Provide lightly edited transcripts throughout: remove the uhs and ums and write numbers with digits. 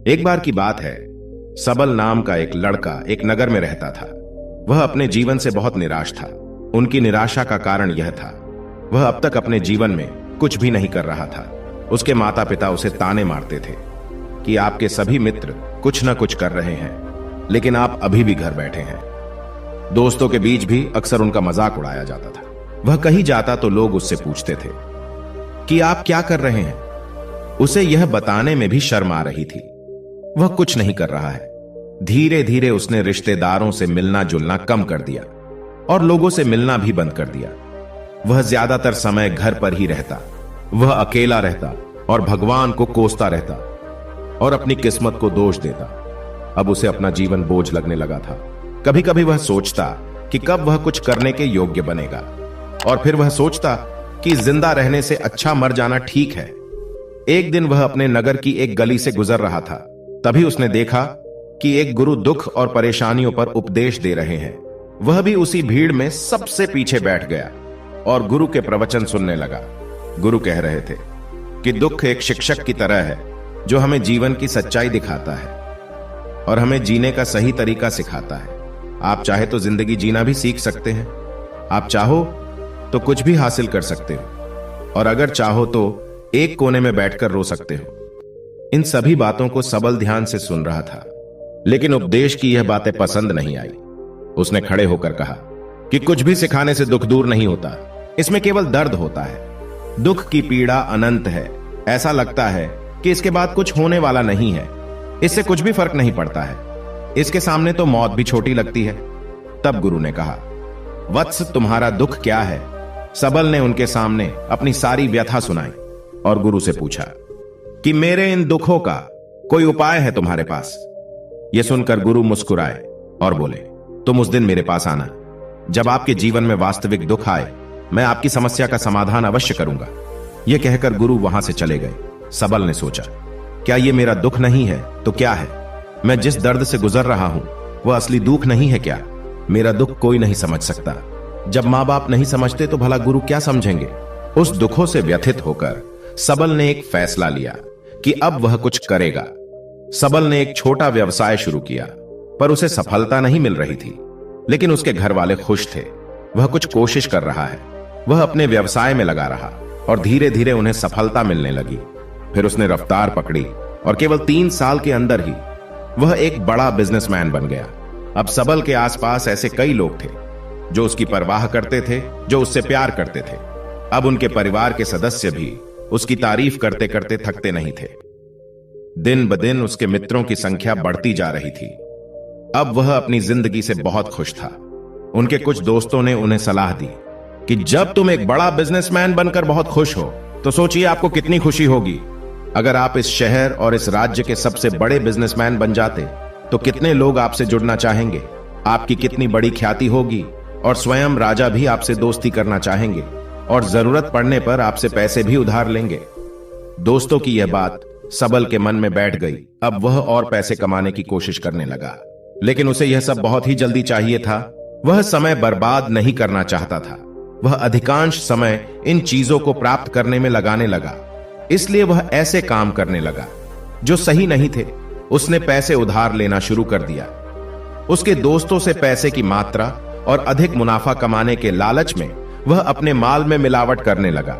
एक बार की बात है, सबल नाम का एक लड़का एक नगर में रहता था। वह अपने जीवन से बहुत निराश था। उनकी निराशा का कारण यह था, वह अब तक अपने जीवन में कुछ भी नहीं कर रहा था। उसके माता पिता उसे ताने मारते थे कि आपके सभी मित्र कुछ न कुछ कर रहे हैं, लेकिन आप अभी भी घर बैठे हैं। दोस्तों के बीच भी अक्सर उनका मजाक उड़ाया जाता था। वह कहीं जाता तो लोग उससे पूछते थे कि आप क्या कर रहे हैं। उसे यह बताने में भी शर्म आ रही थी। वह कुछ नहीं कर रहा है। धीरे धीरे उसने रिश्तेदारों से मिलना जुलना कम कर दिया और लोगों से मिलना भी बंद कर दिया। वह ज्यादातर समय घर पर ही रहता। वह अकेला रहता और भगवान को कोसता रहता और अपनी किस्मत को दोष देता। अब उसे अपना जीवन बोझ लगने लगा था। कभी कभी वह सोचता कि कब वह कुछ करने के योग्य बनेगा, और फिर वह सोचता कि जिंदा रहने से अच्छा मर जाना ठीक है। एक दिन वह अपने नगर की एक गली से गुजर रहा था। तभी उसने देखा कि एक गुरु दुख और परेशानियों पर उपदेश दे रहे हैं। वह भी उसी भीड़ में सबसे पीछे बैठ गया और गुरु के प्रवचन सुनने लगा। गुरु कह रहे थे कि दुख एक शिक्षक की तरह है जो हमें जीवन की सच्चाई दिखाता है और हमें जीने का सही तरीका सिखाता है। आप चाहे तो जिंदगी जीना भी सीख सकते हैं। आप चाहो तो कुछ भी हासिल कर सकते हो, और अगर चाहो तो एक कोने में बैठकर रो सकते हो। इन सभी बातों को सबल ध्यान से सुन रहा था, लेकिन उपदेश की यह बातें पसंद नहीं आई। उसने खड़े होकर कहा कि कुछ भी सिखाने से दुख दूर नहीं होता, इसमें केवल दर्द होता है। दुख की पीड़ा अनंत है। ऐसा लगता है कि इसके बाद कुछ होने वाला नहीं है। इससे कुछ भी फर्क नहीं पड़ता है। इसके सामने तो मौत भी छोटी लगती है। तब गुरु ने कहा, वत्स, तुम्हारा दुख क्या है? सबल ने उनके सामने अपनी सारी व्यथा सुनाई और गुरु से पूछा कि मेरे इन दुखों का कोई उपाय है तुम्हारे पास? यह सुनकर गुरु मुस्कुराए और बोले, तुम उस दिन मेरे पास आना जब आपके जीवन में वास्तविक दुख आए। मैं आपकी समस्या का समाधान अवश्य करूंगा। यह कहकर गुरु वहां से चले गए। सबल ने सोचा, क्या यह मेरा दुख नहीं है तो क्या है? मैं जिस दर्द से गुजर रहा हूं वह असली दुख नहीं है क्या? मेरा दुख कोई नहीं समझ सकता। जब मां बाप नहीं समझते तो भला गुरु क्या समझेंगे? उस दुखों से व्यथित होकर सबल ने एक फैसला लिया कि अब वह कुछ करेगा। सबल ने एक छोटा व्यवसाय शुरू किया, पर उसे सफलता नहीं मिल रही थी। लेकिन उसके घर वाले खुश थे। वह कुछ कोशिश कर रहा है। वह अपने व्यवसाय में लगा रहा और धीरे धीरे उन्हें सफलता मिलने लगी। फिर उसने रफ्तार पकड़ी और केवल 3 साल के अंदर ही वह एक बड़ा बिजनेसमैन बन गया। अब सबल के आसपास ऐसे कई लोग थे जो उसकी परवाह करते थे, जो उससे प्यार करते थे। अब उनके परिवार के सदस्य भी उसकी तारीफ करते करते थकते नहीं थे। दिन ब दिन उसके मित्रों की संख्या बढ़ती जा रही थी। अब वह अपनी जिंदगी से बहुत खुश था। उनके कुछ दोस्तों ने उन्हें सलाह दी कि जब तुम एक बड़ा बिजनेसमैन बनकर बहुत खुश हो तो सोचिए आपको कितनी खुशी होगी अगर आप इस शहर और इस राज्य के सबसे बड़े बिजनेसमैन बन जाते तो कितने लोग आपसे जुड़ना चाहेंगे। आपकी कितनी बड़ी ख्याति होगी और स्वयं राजा भी आपसे दोस्ती करना चाहेंगे और जरूरत पड़ने पर आपसे पैसे भी उधार लेंगे। दोस्तों की यह बात सबल के मन में बैठ गई। अब वह और पैसे कमाने की कोशिश करने लगा, लेकिन उसे यह सब बहुत ही जल्दी चाहिए था। वह समय बर्बाद नहीं करना चाहता था। वह अधिकांश समय इन चीजों को प्राप्त करने में लगाने लगा। इसलिए वह ऐसे काम करने लगा जो सही नहीं थे। उसने पैसे उधार लेना शुरू कर दिया। उसके दोस्तों से पैसे की मात्रा और अधिक मुनाफा कमाने के लालच में वह अपने माल में मिलावट करने लगा।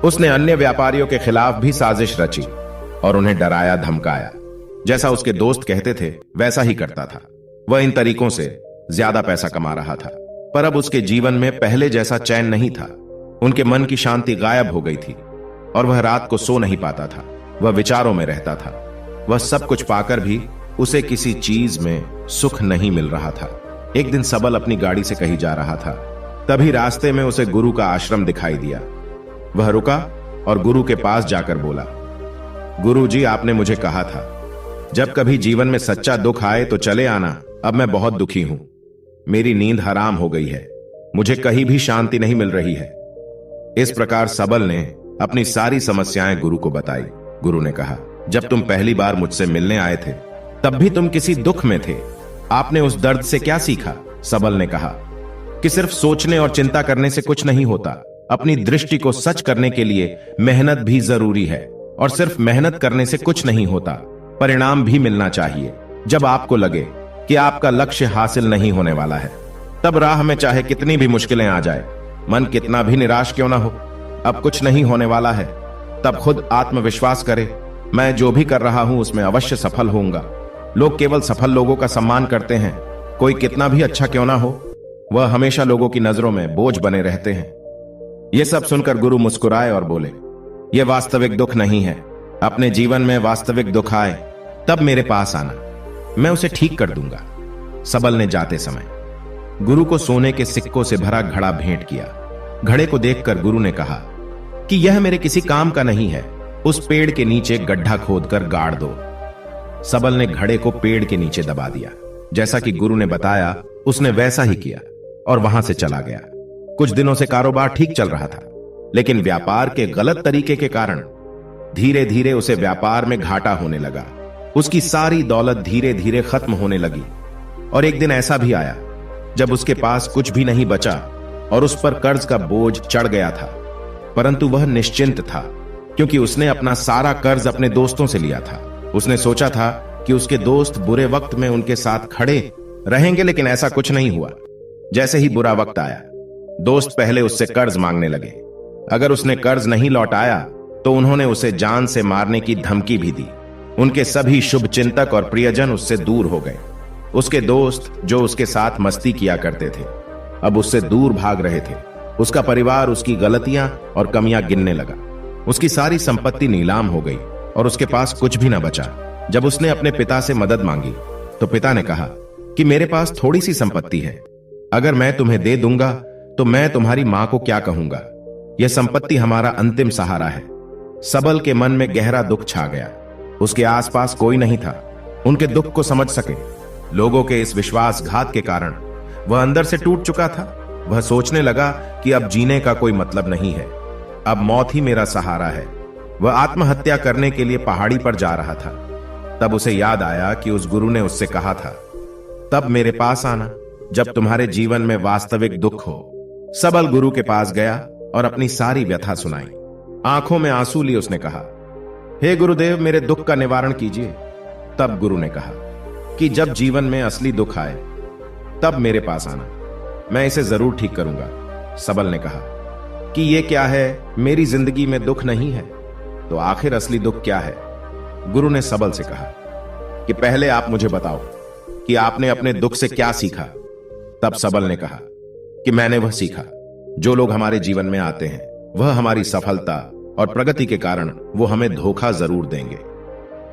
उसने अन्य व्यापारियों के खिलाफ भी साजिश रची और उन्हें डराया धमकाया। जैसा उसके दोस्त कहते थे वैसा ही करता था। वह इन तरीकों से ज्यादा पैसा कमा रहा था, पर अब उसके जीवन में पहले जैसा चैन नहीं था। उनके मन की शांति गायब हो गई थी और वह रात को सो नहीं पाता था। वह विचारों में रहता था। वह सब कुछ पाकर भी उसे किसी चीज में सुख नहीं मिल रहा था। एक दिन सबल अपनी गाड़ी से कहीं जा रहा था। तभी रास्ते में उसे गुरु का आश्रम दिखाई दिया। वह रुका और गुरु के पास जाकर बोला, गुरु जी, आपने मुझे कहा था जब कभी जीवन में सच्चा दुख आए तो चले आना। अब मैं बहुत दुखी हूं। मेरी नींद हराम हो गई है। मुझे कहीं भी शांति नहीं मिल रही है। इस प्रकार सबल ने अपनी सारी समस्याएं गुरु को बताई। गुरु ने कहा, जब तुम पहली बार मुझसे मिलने आए थे तब भी तुम किसी दुख में थे। आपने उस दर्द से क्या सीखा? सबल ने कहा कि सिर्फ सोचने और चिंता करने से कुछ नहीं होता। अपनी दृष्टि को सच करने के लिए मेहनत भी जरूरी है, और सिर्फ मेहनत करने से कुछ नहीं होता। परिणाम भी मिलना चाहिए। जब आपको लगे कि आपका लक्ष्य हासिल नहीं होने वाला है, तब राह में चाहे कितनी भी मुश्किलें आ जाए, मन कितना भी निराश क्यों ना हो, अब कुछ नहीं होने वाला है, तब खुद आत्मविश्वास करे, मैं जो भी कर रहा हूं उसमें अवश्य सफल होऊंगा। लोग केवल सफल लोगों का सम्मान करते हैं। कोई कितना भी अच्छा क्यों ना हो, वह हमेशा लोगों की नजरों में बोझ बने रहते हैं। यह सब सुनकर गुरु मुस्कुराए और बोले, यह वास्तविक दुख नहीं है। अपने जीवन में वास्तविक दुख आए तब मेरे पास आना, मैं उसे ठीक कर दूंगा। सबल ने जाते समय गुरु को सोने के सिक्कों से भरा घड़ा भेंट किया। घड़े को देखकर गुरु ने कहा कि यह मेरे किसी काम का नहीं है, उस पेड़ के नीचे गड्ढा खोदकर गाड़ दो। सबल ने घड़े को पेड़ के नीचे दबा दिया। जैसा कि गुरु ने बताया उसने वैसा ही किया और वहां से चला गया। कुछ दिनों से कारोबार ठीक चल रहा था, लेकिन व्यापार के गलत तरीके के कारण धीरे धीरे उसे व्यापार में घाटा होने लगा। उसकी सारी दौलत धीरे धीरे खत्म होने लगी और एक दिन ऐसा भी आया जब उसके पास कुछ भी नहीं बचा और उस पर कर्ज का बोझ चढ़ गया था। परंतु वह निश्चिंत था, क्योंकि उसने अपना सारा कर्ज अपने दोस्तों से लिया था। उसने सोचा था कि उसके दोस्त बुरे वक्त में उनके साथ खड़े रहेंगे, लेकिन ऐसा कुछ नहीं हुआ। जैसे ही बुरा वक्त आया, दोस्त पहले उससे कर्ज मांगने लगे। अगर उसने कर्ज नहीं लौटाया तो उन्होंने उसे जान से मारने की धमकी भी दी। उनके सभी शुभ चिंतक और प्रियजन उससे दूर हो गए। उसके दोस्त जो उसके साथ मस्ती किया करते थे, अब उससे दूर भाग रहे थे। उसका परिवार उसकी गलतियां और कमियां गिनने लगा। उसकी सारी संपत्ति नीलाम हो गई और उसके पास कुछ भी न बचा। जब उसने अपने पिता से मदद मांगी तो पिता ने कहा कि मेरे पास थोड़ी सी संपत्ति है, अगर मैं तुम्हें दे दूंगा तो मैं तुम्हारी मां को क्या कहूंगा। यह संपत्ति हमारा अंतिम सहारा है। सबल के मन में गहरा दुख छा गया। उसके आसपास कोई नहीं था उनके दुख को समझ सके। लोगों के इस विश्वासघात के कारण वह अंदर से टूट चुका था। वह सोचने लगा कि अब जीने का कोई मतलब नहीं है, अब मौत ही मेरा सहारा है। वह आत्महत्या करने के लिए पहाड़ी पर जा रहा था। तब उसे याद आया कि उस गुरु ने उससे कहा था, तब मेरे पास आना जब तुम्हारे जीवन में वास्तविक दुख हो। सबल गुरु के पास गया और अपनी सारी व्यथा सुनाई। आंखों में आंसू लिए उसने कहा, हे गुरुदेव, मेरे दुख का निवारण कीजिए। तब गुरु ने कहा कि जब जीवन में असली दुख आए तब मेरे पास आना, मैं इसे जरूर ठीक करूंगा। सबल ने कहा कि यह क्या है, मेरी जिंदगी में दुख नहीं है, तो आखिर असली दुख क्या है? गुरु ने सबल से कहा कि पहले आप मुझे बताओ कि आपने अपने दुख से क्या सीखा। तब सबल ने कहा कि मैंने वह सीखा, जो लोग हमारे जीवन में आते हैं वह हमारी सफलता और प्रगति के कारण वो हमें धोखा जरूर देंगे,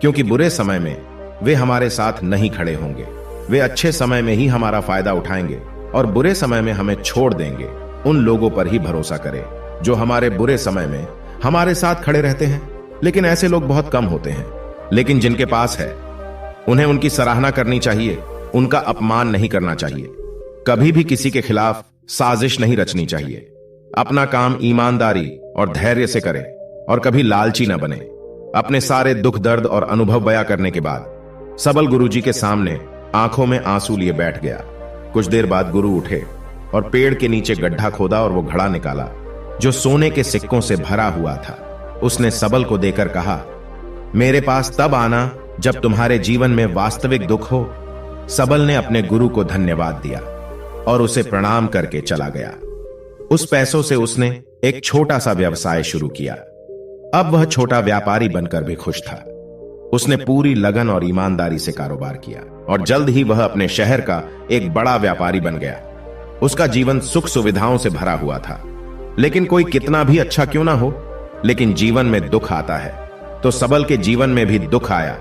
क्योंकि बुरे समय में वे हमारे साथ नहीं खड़े होंगे। वे अच्छे समय में ही हमारा फायदा उठाएंगे और बुरे समय में हमें छोड़ देंगे। उन लोगों पर ही भरोसा करें जो हमारे बुरे समय में हमारे साथ खड़े रहते हैं। लेकिन ऐसे लोग बहुत कम होते हैं, लेकिन जिनके पास है उन्हें उनकी सराहना करनी चाहिए, उनका अपमान नहीं करना चाहिए। कभी भी किसी के खिलाफ साजिश नहीं रचनी चाहिए। अपना काम ईमानदारी और धैर्य से करें और कभी लालची न बने। अपने सारे दुख दर्द और अनुभव बयां करने के बाद सबल गुरुजी के सामने आंखों में आंसू लिए बैठ गया। कुछ देर बाद गुरु उठे और पेड़ के नीचे गड्ढा खोदा और वो घड़ा निकाला जो सोने के सिक्कों से भरा हुआ था। उसने सबल को देकर कहा, मेरे पास तब आना जब तुम्हारे जीवन में वास्तविक दुख हो। सबल ने अपने गुरु को धन्यवाद दिया और उसे प्रणाम करके चला गया। उस पैसों से उसने एक छोटा सा व्यवसाय शुरू किया। अब वह छोटा व्यापारी बनकर भी खुश था। उसने पूरी लगन और ईमानदारी से कारोबार किया और जल्द ही वह अपने शहर का एक बड़ा व्यापारी बन गया। उसका जीवन सुख सुविधाओं से भरा हुआ था। लेकिन कोई कितना भी अच्छा क्यों ना हो, लेकिन जीवन में दुख आता है। तो सबल के जीवन में भी दुख आया।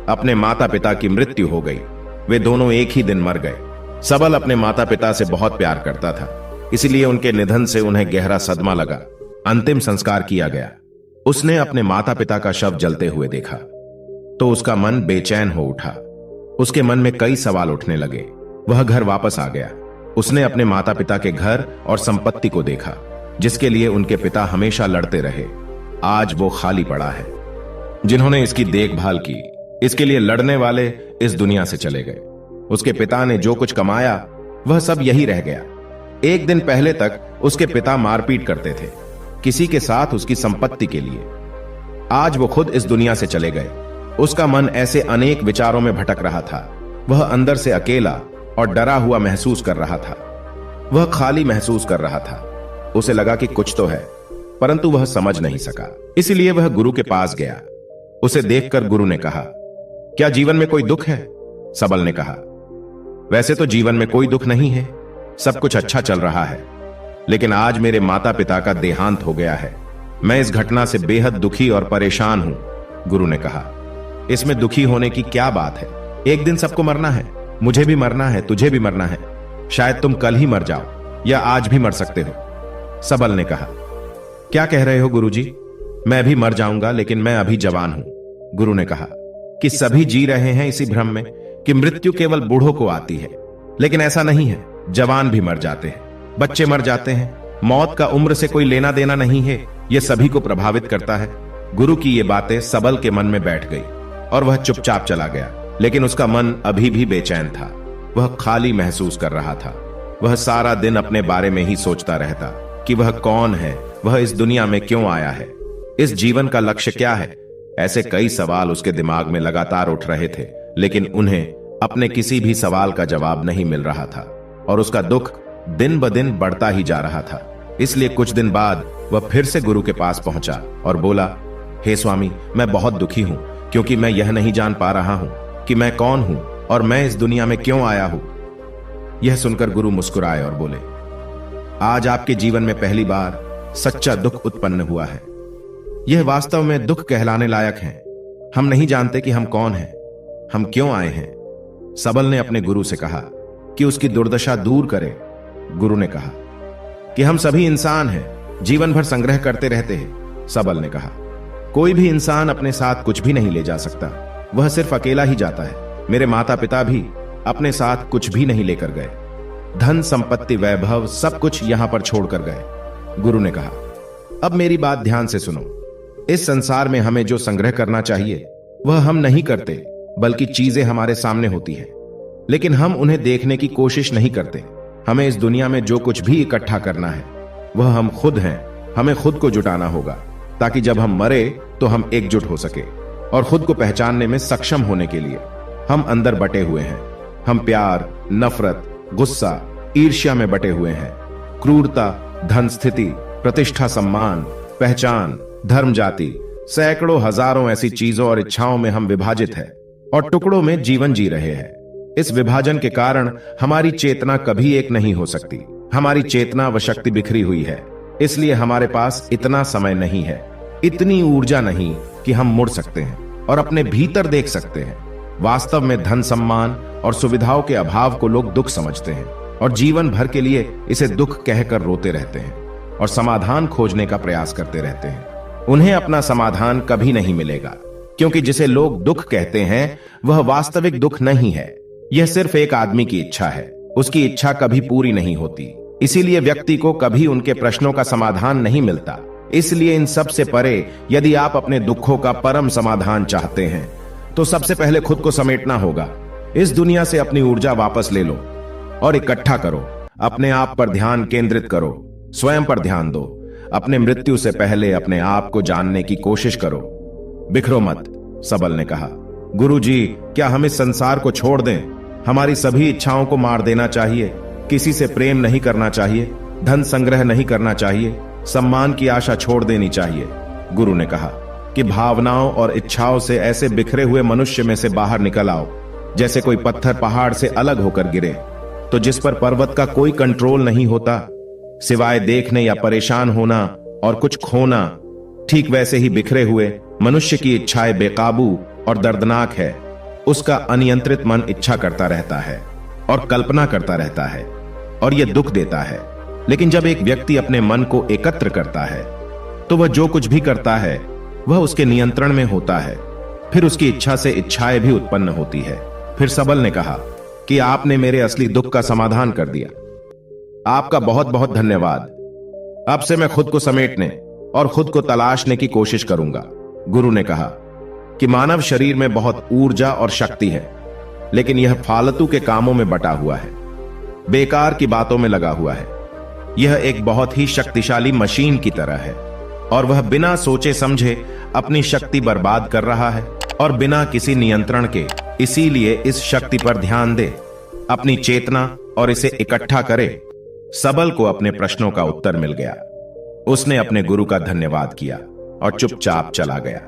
अपने माता पिता की मृत्यु हो गई। वे दोनों एक ही दिन मर गए। सबल अपने माता पिता से बहुत प्यार करता था, इसलिए उनके निधन से उन्हें गहरा सदमा लगा। अंतिम संस्कार किया गया। उसने अपने माता पिता का शव जलते हुए देखा तो उसका मन बेचैन हो उठा। उसके मन में कई सवाल उठने लगे। वह घर वापस आ गया। उसने अपने माता पिता के घर और संपत्ति को देखा, जिसके लिए उनके पिता हमेशा लड़ते रहे। आज वो खाली पड़ा है। जिन्होंने इसकी देखभाल की, इसके लिए लड़ने वाले इस दुनिया से चले गए। उसके पिता ने जो कुछ कमाया वह सब यही रह गया। एक दिन पहले तक उसके पिता मारपीट करते थे किसी के साथ उसकी संपत्ति के लिए। आज वो खुद इस दुनिया से चले गए। उसका मन ऐसे अनेक विचारों में भटक रहा था। वह अंदर से अकेला और डरा हुआ महसूस कर रहा था। वह खाली महसूस कर रहा था। उसे लगा कि कुछ तो है, परंतु वह समझ नहीं सका। इसलिए वह गुरु के पास गया। उसे देखकर गुरु ने कहा, क्या जीवन में कोई दुख है? सबल ने कहा, वैसे तो जीवन में कोई दुख नहीं है, सब कुछ अच्छा चल रहा है, लेकिन आज मेरे माता पिता का देहांत हो गया है। मैं इस घटना से बेहद दुखी और परेशान हूं। गुरु ने कहा, इसमें दुखी होने की क्या बात है? एक दिन सबको मरना है, मुझे भी मरना है, तुझे भी मरना है। शायद तुम कल ही मर जाओ या आज भी मर सकते हो। सबल ने कहा, क्या कह रहे हो गुरुजी? मैं भी मर जाऊंगा, लेकिन मैं अभी जवान हूं। गुरु ने कहा कि सभी जी रहे हैं इसी भ्रम में कि मृत्यु केवल बूढ़ों को आती है, लेकिन ऐसा नहीं है। जवान भी मर जाते हैं, बच्चे मर जाते हैं। मौत का उम्र से कोई लेना देना नहीं है, यह सभी को प्रभावित करता है। गुरु की ये बातें सबल के मन में बैठ गई और वह चुपचाप चला गया, लेकिन उसका मन अभी भी बेचैन था। वह खाली महसूस कर रहा था। वह सारा दिन अपने बारे में ही सोचता रहता कि वह कौन है, वह इस दुनिया में क्यों आया है, इस जीवन का लक्ष्य क्या है। ऐसे कई सवाल उसके दिमाग में लगातार उठ रहे थे, लेकिन उन्हें अपने किसी भी सवाल का जवाब नहीं मिल रहा था और उसका दुख दिन ब दिन बढ़ता ही जा रहा था। इसलिए कुछ दिन बाद वह फिर से गुरु के पास पहुंचा और बोला, हे स्वामी, मैं बहुत दुखी हूं, क्योंकि मैं यह नहीं जान पा रहा हूं कि मैं कौन हूं और मैं इस दुनिया में क्यों आया हूं। यह सुनकर गुरु मुस्कुराए और बोले, आज आपके जीवन में पहली बार सच्चा दुख उत्पन्न हुआ है। यह वास्तव में दुख कहलाने लायक है। हम नहीं जानते कि हम कौन हैं, हम क्यों आए हैं। सबल ने अपने गुरु से कहा कि उसकी दुर्दशा दूर करे। गुरु ने कहा कि हम सभी इंसान हैं, जीवन भर संग्रह करते रहते हैं। सबल ने कहा, कोई भी इंसान अपने साथ कुछ भी नहीं ले जा सकता, वह सिर्फ अकेला ही जाता है। मेरे माता पिता भी अपने साथ कुछ भी नहीं लेकर गए, धन संपत्ति वैभव सब कुछ यहां पर छोड़कर गए। गुरु ने कहा, अब मेरी बात ध्यान से सुनो। इस संसार में हमें जो संग्रह करना चाहिए वह हम नहीं करते, बल्कि चीजें हमारे सामने होती हैं, लेकिन हम उन्हें देखने की कोशिश नहीं करते। हमें इस दुनिया में जो कुछ भी इकट्ठा करना है वह हम खुद हैं। हमें खुद को जुटाना होगा, ताकि जब हम मरे तो हम एकजुट हो सके और खुद को पहचानने में सक्षम होने के लिए। हम अंदर बटे हुए हैं। हम प्यार, नफरत, गुस्सा, ईर्ष्या में बटे हुए हैं। क्रूरता, धन, स्थिति, प्रतिष्ठा, सम्मान, पहचान, धर्म, जाति, सैकड़ों हजारों ऐसी चीजों और इच्छाओं में हम विभाजित हैं और टुकड़ों में जीवन जी रहे हैं। इस विभाजन के कारण हमारी चेतना कभी एक नहीं हो सकती। हमारी चेतना व शक्ति बिखरी हुई है, इसलिए हमारे पास इतना समय नहीं है, इतनी ऊर्जा नहीं कि हम मुड़ सकते हैं और अपने भीतर देख सकते हैं। वास्तव में धन, सम्मान और सुविधाओं के अभाव को लोग दुख समझते हैं और जीवन भर के लिए इसे दुख कहकर रोते रहते हैं और समाधान खोजने का प्रयास करते रहते हैं। उन्हें अपना समाधान कभी नहीं मिलेगा, क्योंकि जिसे लोग दुख कहते हैं वह वास्तविक दुख नहीं है। यह सिर्फ एक आदमी की इच्छा है। उसकी इच्छा कभी पूरी नहीं होती, इसीलिए व्यक्ति को कभी उनके प्रश्नों का समाधान नहीं मिलता। इसलिए इन सब से परे यदि आप अपने दुखों का परम समाधान चाहते हैं तो सबसे पहले खुद को समेटना होगा। इस दुनिया से अपनी ऊर्जा वापस ले लो और इकट्ठा करो। अपने आप पर ध्यान केंद्रित करो, स्वयं पर ध्यान दो। अपने मृत्यु से पहले अपने आप को जानने की कोशिश करो। बिखरो मत, सबल ने कहा। गुरुजी, क्या हम इस संसार को छोड़ दें? हमारी सभी इच्छाओं को मार देना चाहिए। किसी से प्रेम नहीं करना चाहिए, धन संग्रह नहीं करना चाहिए, सम्मान की आशा छोड़ देनी चाहिए। गुरु ने कहा कि भावनाओं और इच्छाओं से ऐसे बिखरे हुए मनुष्य में से बाहर निकल आओ, जैसे कोई पत्थर पहाड़ से अलग होकर गिरे तो जिस पर पर्वत का कोई कंट्रोल नहीं होता सिवाय देखने या परेशान होना और कुछ खोना। ठीक वैसे ही बिखरे हुए मनुष्य की इच्छाएं बेकाबू और दर्दनाक है। उसका अनियंत्रित मन इच्छा करता रहता है और कल्पना करता रहता है और यह दुख देता है। लेकिन जब एक व्यक्ति अपने मन को एकत्र करता है तो वह जो कुछ भी करता है वह उसके नियंत्रण में होता है। फिर उसकी इच्छा से इच्छाएं भी उत्पन्न होती है। फिर सबल ने कहा कि आपने मेरे असली दुख का समाधान कर दिया। आपका बहुत बहुत धन्यवाद। अब से मैं खुद को समेटने और खुद को तलाशने की कोशिश करूंगा। गुरु ने कहा कि मानव शरीर में बहुत ऊर्जा और शक्ति है, लेकिन यह फालतू के कामों में बटा हुआ है, बेकार की बातों में लगा हुआ है। यह एक बहुत ही शक्तिशाली मशीन की तरह है और वह बिना सोचे समझे अपनी शक्ति बर्बाद कर रहा है और बिना किसी नियंत्रण के। इसीलिए इस शक्ति पर ध्यान दे, अपनी चेतना और इसे इकट्ठा करे। सबल को अपने प्रश्नों का उत्तर मिल गया। उसने अपने गुरु का धन्यवाद किया और चुपचाप चला गया।